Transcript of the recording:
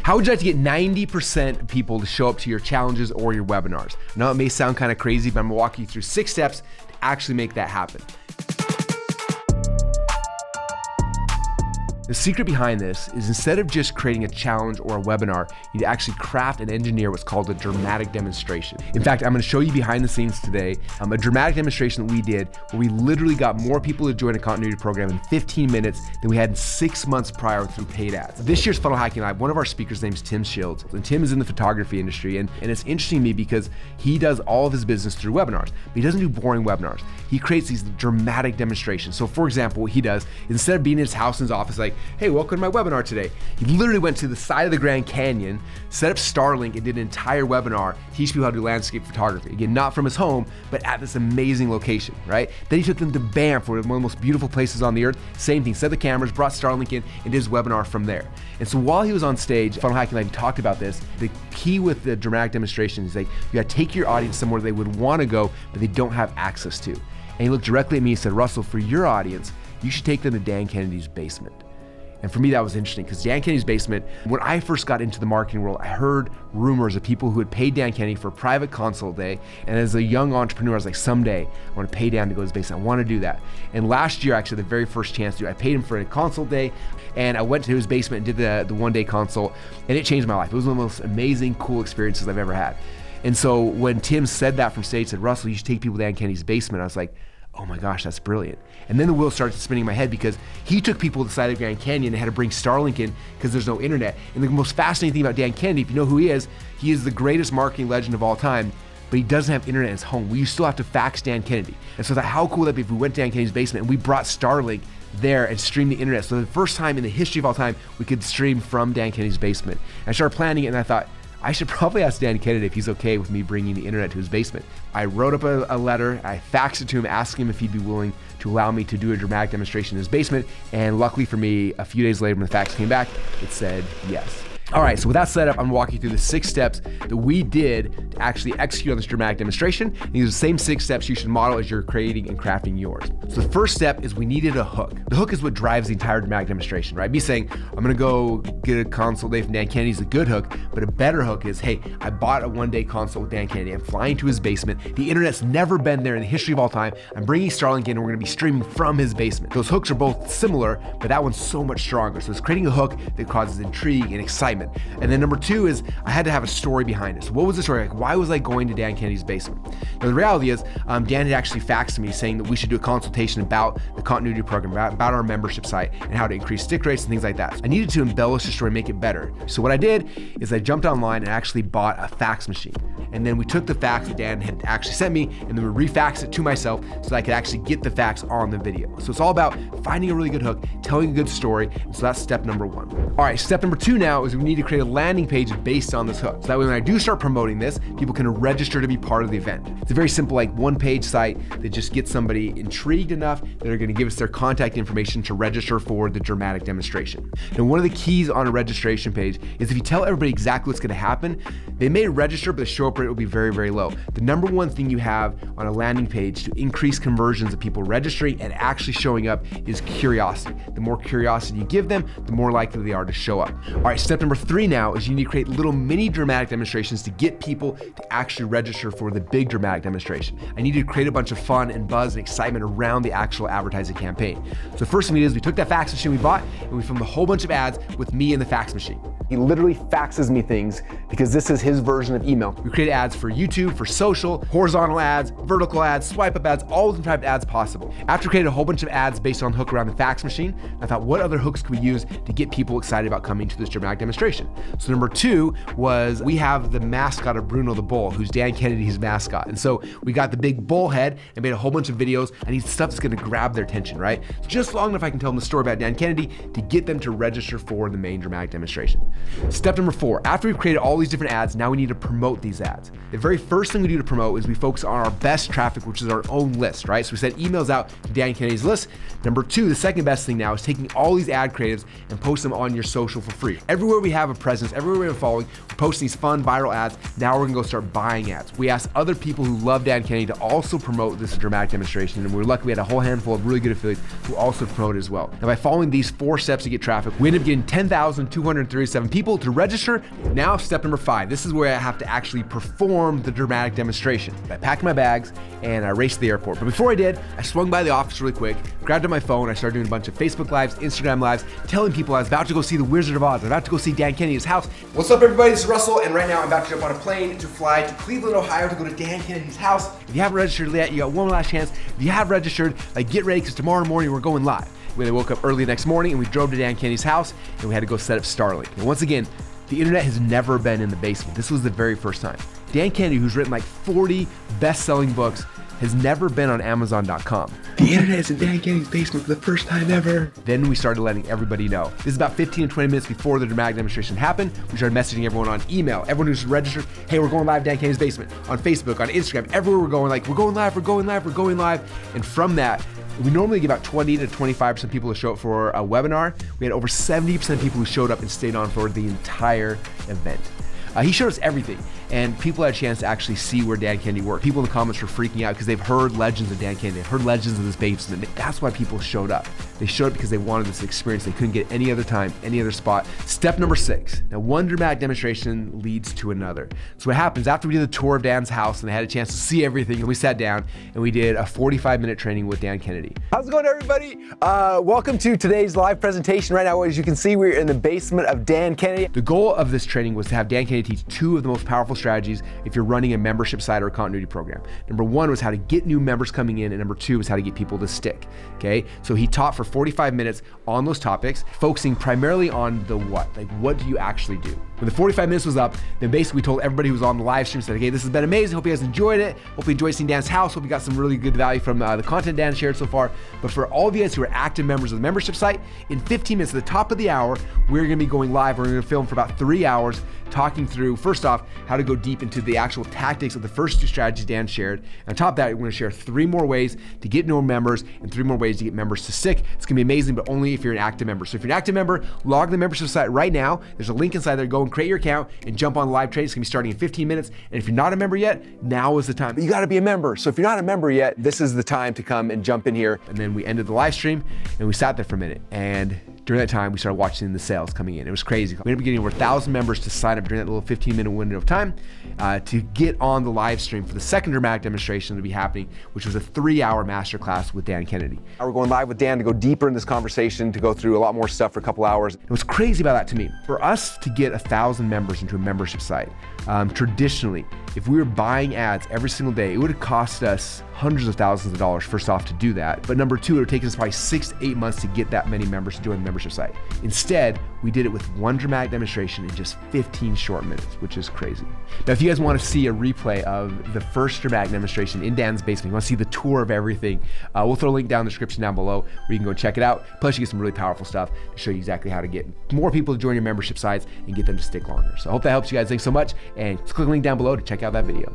How would you like to get 90% of people to show up to your challenges or your webinars? Now, it may sound kind of crazy, but I'm gonna walk you through 6 steps to actually make that happen. The secret behind this is instead of just creating a challenge or a webinar, you need to actually craft and engineer what's called a dramatic demonstration. In fact, I'm gonna show you behind the scenes today a dramatic demonstration that we did where we literally got more people to join a continuity program in 15 minutes than we had in 6 months prior through paid ads. This year's Funnel Hacking Live, one of our speakers' name is Tim Shields, and Tim is in the photography industry, and it's interesting to me because he does all of his business through webinars, but he doesn't do boring webinars. He creates these dramatic demonstrations. So for example, what he does, instead of being in his house in his office like, hey, welcome to my webinar today. He literally went to the side of the Grand Canyon, set up Starlink, and did an entire webinar, teach people how to do landscape photography. Again, not from his home, but at this amazing location, right? Then he took them to Banff, one of the most beautiful places on the earth. Same thing, set the cameras, brought Starlink in, and did his webinar from there. And so while he was on stage, Funnel Hacking Live, he talked about this. The key with the dramatic demonstration is like, you gotta take your audience somewhere they would wanna go, but they don't have access to. And he looked directly at me and said, Russell, for your audience, you should take them to Dan Kennedy's basement. And for me, that was interesting because Dan Kennedy's basement, when I first got into the marketing world, I heard rumors of people who had paid Dan Kennedy for a private consult day. And as a young entrepreneur, I was like, someday I want to pay Dan to go to his basement. I want to do that. And last year, actually, the very first chance to do it, I paid him for a consult day. And I went to his basement and did the one-day consult. And it changed my life. It was one of the most amazing, cool experiences I've ever had. And so when Tim said that from stage, said, Russell, you should take people to Dan Kennedy's basement, I was like, oh my gosh, that's brilliant. And then the wheel started spinning in my head because he took people to the side of the Grand Canyon and had to bring Starlink in because there's no internet. And the most fascinating thing about Dan Kennedy, if you know who he is the greatest marketing legend of all time, but he doesn't have internet in his home. We still have to fax Dan Kennedy. And so I thought, how cool would that be if we went to Dan Kennedy's basement and we brought Starlink there and streamed the internet. So the first time in the history of all time, we could stream from Dan Kennedy's basement. And I started planning it and I thought, I should probably ask Dan Kennedy if he's okay with me bringing the internet to his basement. I wrote up a letter, I faxed it to him, asking him if he'd be willing to allow me to do a dramatic demonstration in his basement. And luckily for me, a few days later when the fax came back, it said yes. All right, so with that set up, I'm gonna walk you through the 6 steps that we did to actually execute on this dramatic demonstration. And these are the same 6 steps you should model as you're creating and crafting yours. So the first step is we needed a hook. The hook is what drives the entire dramatic demonstration, right? Me saying, I'm gonna go get a consult day from Dan Kennedy is a good hook, but a better hook is, hey, I bought a one-day consult with Dan Kennedy. I'm flying to his basement. The internet's never been there in the history of all time. I'm bringing Starlink in and we're gonna be streaming from his basement. Those hooks are both similar, but that one's so much stronger. So it's creating a hook that causes intrigue and excitement. And then number 2 is I had to have a story behind it. So what was the story? Like, why was I going to Dan Kennedy's basement? Now the reality is Dan had actually faxed me saying that we should do a consultation about the continuity program, about our membership site and how to increase stick rates and things like that. So I needed to embellish the story and make it better. So what I did is I jumped online and actually bought a fax machine. And then we took the fax that Dan had actually sent me and then we refaxed it to myself so that I could actually get the fax on the video. So it's all about finding a really good hook, telling a good story. And so that's step number 1. All right, step number 2 now is we need to create a landing page based on this hook. So that way when I do start promoting this, people can register to be part of the event. It's a very simple like one-page site that just gets somebody intrigued enough that are gonna give us their contact information to register for the dramatic demonstration. Now one of the keys on a registration page is if you tell everybody exactly what's gonna happen, they may register, but the show up rate will be very, very low. The number 1 thing you have on a landing page to increase conversions of people registering and actually showing up is curiosity. The more curiosity you give them, the more likely they are to show up. All right, step number 3 now is you need to create little mini dramatic demonstrations to get people to actually register for the big dramatic demonstration. I need to create a bunch of fun and buzz and excitement around the actual advertising campaign. So first thing we did is we took that fax machine we bought and we filmed a whole bunch of ads with me in the fax machine. He literally faxes me things because this is his version of email. We create ads for YouTube, for social, horizontal ads, vertical ads, swipe up ads, all the type of ads possible. After creating a whole bunch of ads based on the hook around the fax machine, I thought, what other hooks could we use to get people excited about coming to this dramatic demonstration? So number 2 was we have the mascot of Bruno the bull, who's Dan Kennedy's mascot. And so we got the big bull head and made a whole bunch of videos. I need stuff that's gonna grab their attention, right? Just long enough I can tell them the story about Dan Kennedy to get them to register for the main dramatic demonstration. Step number 4, after we've created all these different ads, now we need to promote these ads. The very first thing we do to promote is we focus on our best traffic, which is our own list, right? So we send emails out to Dan Kennedy's list. Number two, the second best thing now is taking all these ad creatives and post them on your social for free. Everywhere we have a presence, everywhere we have a following, we're posting these fun viral ads. Now we're gonna go start buying ads. We asked other people who love Dan Kennedy to also promote this dramatic demonstration, and we were lucky we had a whole handful of really good affiliates who also promoted as well. Now by following these 4 steps to get traffic, we ended up getting 10,237 people to register. Now step number 5, this is where I have to actually perform the dramatic demonstration. I packed my bags and I raced to the airport. But before I did, I swung by the office really quick, grabbed up my phone, I started doing a bunch of Facebook Lives, Instagram Lives, telling people I was about to go see the Wizard of Oz, I was about to go see Dan Kennedy's house. What's up everybody, this is Russell, and right now I'm about to jump on a plane to fly to Cleveland, Ohio to go to Dan Kennedy's house. If you haven't registered yet, you got one last chance. If you have registered, get ready because tomorrow morning we're going live. We woke up early the next morning and we drove to Dan Kennedy's house and we had to go set up Starlink. And once again, the internet has never been in the basement. This was the very first time. Dan Kennedy, who's written like 40 best-selling books, has never been on Amazon.com. The internet is in Dan Kennedy's basement for the first time ever. Then we started letting everybody know. This is about 15 to 20 minutes before the dramatic demonstration happened. We started messaging everyone on email, everyone who's registered, hey, we're going live Dan Kennedy's basement, on Facebook, on Instagram, everywhere we're going, like, we're going live, we're going live, we're going live. And from that, we normally get about 20 to 25% people to show up for a webinar. We had over 70% of people who showed up and stayed on for the entire event. He showed us everything, and people had a chance to actually see where Dan Kennedy worked. People in the comments were freaking out because they've heard legends of Dan Kennedy, they've heard legends of this basement. That's why people showed up. They showed up because they wanted this experience they couldn't get any other time, any other spot. Step number 6. Now, one dramatic demonstration leads to another. So what happens after we did the tour of Dan's house and they had a chance to see everything, and we sat down and we did a 45-minute training with Dan Kennedy. How's it going, everybody? Welcome to today's live presentation. Right now, as you can see, we're in the basement of Dan Kennedy. The goal of this training was to have Dan Kennedy teach 2 of the most powerful strategies if you're running a membership site or a continuity program. Number 1 was how to get new members coming in, and number 2 was how to get people to stick, okay? So he taught for 45 minutes on those topics, focusing primarily on the what, like what do you actually do? When the 45 minutes was up, then basically we told everybody who was on the live stream, said, okay, this has been amazing, hope you guys enjoyed it, hope you enjoyed seeing Dan's house, hope you got some really good value from the content Dan shared so far. But for all of you guys who are active members of the membership site, in 15 minutes at the top of the hour, we're gonna be going live, we're gonna film for about 3 hours, talking through, first off, how to go deep into the actual tactics of the first 2 strategies Dan shared. And on top of that, we're gonna share 3 more ways to get new members and 3 more ways to get members to stick. It's gonna be amazing, but only if you're an active member. So if you're an active member, log the membership site right now. There's a link inside there. Go and create your account and jump on the live trade. It's gonna be starting in 15 minutes. And if you're not a member yet, now is the time. But you gotta be a member. So if you're not a member yet, this is the time to come and jump in here. And then we ended the live stream and we sat there for a minute. And during that time, we started watching the sales coming in. It was crazy. We ended up getting over 1,000 members to sign up during that little 15-minute window of time to get on the live stream for the second dramatic demonstration to be happening, which was a 3-hour masterclass with Dan Kennedy. We're going live with Dan to go deeper in this conversation, to go through a lot more stuff for a couple hours. It was crazy about that to me. For us to get 1,000 members into a membership site, traditionally, if we were buying ads every single day, it would have cost us hundreds of thousands of dollars, first off, to do that. But number 2, it would have taken us probably 6 to 8 months to get that many members to join the membership site. Instead, we did it with 1 dramatic demonstration in just 15 short minutes, which is crazy. Now, if you guys want to see a replay of the first dramatic demonstration in Dan's basement, you want to see the tour of everything, we'll throw a link down in the description down below where you can go check it out. Plus, you get some really powerful stuff to show you exactly how to get more people to join your membership sites and get them to stick longer. So I hope that helps you guys. Thanks so much. And just click the link down below to check out that video.